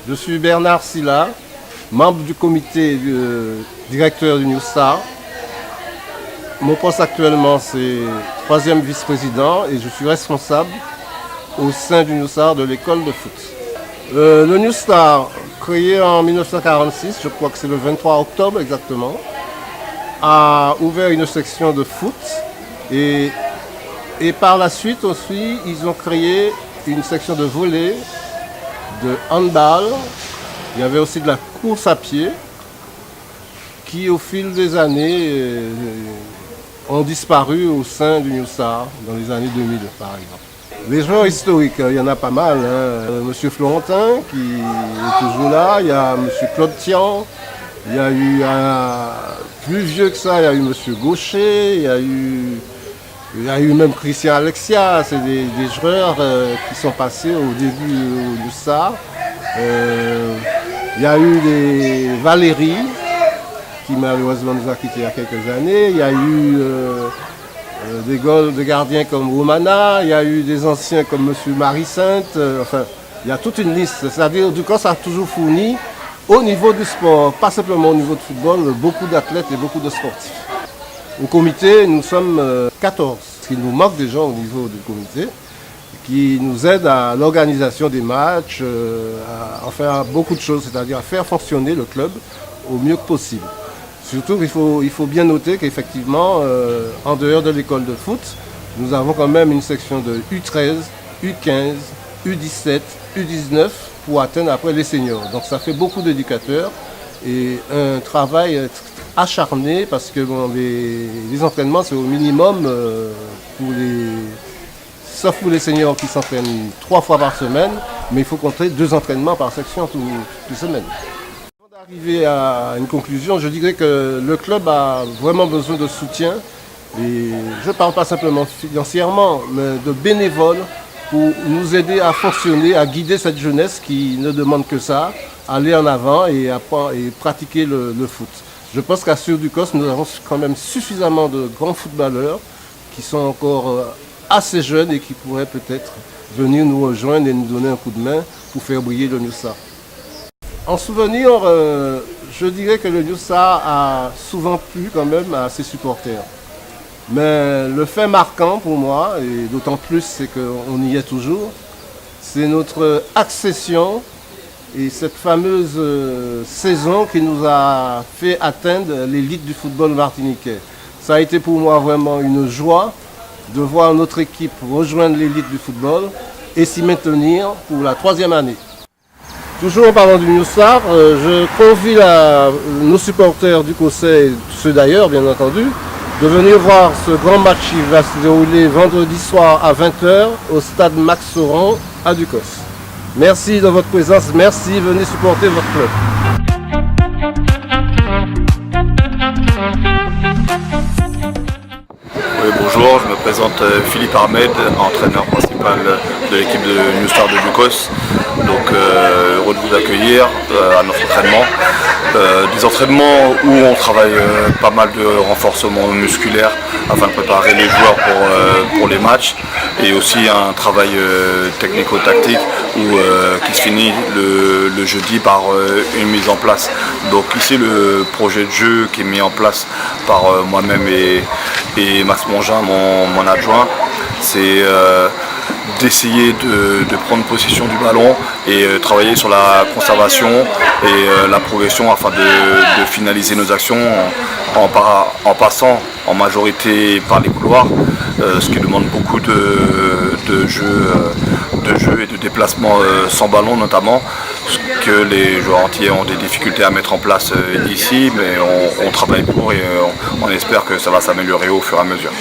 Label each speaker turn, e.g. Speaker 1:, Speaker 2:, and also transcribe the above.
Speaker 1: Je suis Bernard Silla, membre du comité directeur du New Star. Mon poste actuellement c'est 3e vice-président et je suis responsable au sein du New Star de l'école de foot. Le New Star, créé en 1946, je crois que c'est le 23 octobre exactement, a ouvert une section de foot et par la suite aussi ils ont créé une section de volley, de handball. Il y avait aussi de la course à pied qui au fil des années ont disparu au sein du New Star dans les années 2000 par exemple. Les joueurs historiques, il y en a pas mal. Monsieur Florentin qui est toujours là, il y a Monsieur Claude Tian, il y a eu plus vieux que ça, il y a eu Monsieur Gaucher, il y a eu même Christian Alexia, c'est des joueurs qui sont passés au début du Star. Il y a eu des Valérie, qui malheureusement nous a quittés il y a quelques années. Il y a eu des gardiens comme Romana, il y a eu des anciens comme M. Marie-Sainte. Enfin, il y a toute une liste. C'est-à-dire, du coup, ça a toujours fourni au niveau du sport, pas simplement au niveau du football, beaucoup d'athlètes et beaucoup de sportifs. Au comité, nous sommes 14. Il nous manque des gens au niveau du comité qui nous aident à l'organisation des matchs, à faire beaucoup de choses, c'est-à-dire à faire fonctionner le club au mieux que possible. Surtout qu'il faut bien noter qu'effectivement, en dehors de l'école de foot, nous avons quand même une section de U13, U15, U17, U19 pour atteindre après les seniors. Donc ça fait beaucoup d'éducateurs et un travail acharné parce que bon, les entraînements c'est au minimum sauf pour les seniors qui s'entraînent 3 fois par semaine, mais il faut compter 2 entraînements par section toutes les semaines. Avant d'arriver à une conclusion, je dirais que le club a vraiment besoin de soutien, et je ne parle pas simplement financièrement, mais de bénévoles pour nous aider à fonctionner, à guider cette jeunesse qui ne demande que ça, aller en avant et pratiquer le foot. Je pense qu'à Sur-du-Cos, nous avons quand même suffisamment de grands footballeurs qui sont encore assez jeunes et qui pourraient peut-être venir nous rejoindre et nous donner un coup de main pour faire briller le New Star. En souvenir, je dirais que le New Star a souvent plu quand même à ses supporters. Mais le fait marquant pour moi, et d'autant plus c'est qu'on y est toujours, c'est notre accession et cette fameuse saison qui nous a fait atteindre l'élite du football martiniquais. Ça a été pour moi vraiment une joie de voir notre équipe rejoindre l'élite du football et s'y maintenir pour la 3e année. Toujours en parlant du New Star, je convie nos supporters du Cossais, et ceux d'ailleurs bien entendu, de venir voir ce grand match qui va se dérouler vendredi soir à 20h au stade Max Sauron à Ducos. Merci de votre présence, merci, venez supporter votre club.
Speaker 2: Oui, bonjour, je me présente Philippe Ahmed, entraîneur principal de l'équipe de New Star de Ducos. Donc heureux de vous accueillir à notre entraînement. Des entraînements où on travaille pas mal de renforcement musculaire afin de préparer les joueurs pour les matchs, et aussi un travail technico-tactique qui se finit le jeudi par une mise en place. Donc ici le projet de jeu qui est mis en place par moi-même et Max Mongin, mon adjoint, c'est d'essayer de prendre possession du ballon et travailler sur la conservation et la progression afin de finaliser nos actions en passant en majorité par les couloirs, ce qui demande beaucoup de jeu et de déplacement sans ballon notamment, ce que les joueurs entiers ont des difficultés à mettre en place ici, mais on travaille pour et on espère que ça va s'améliorer au fur et à mesure.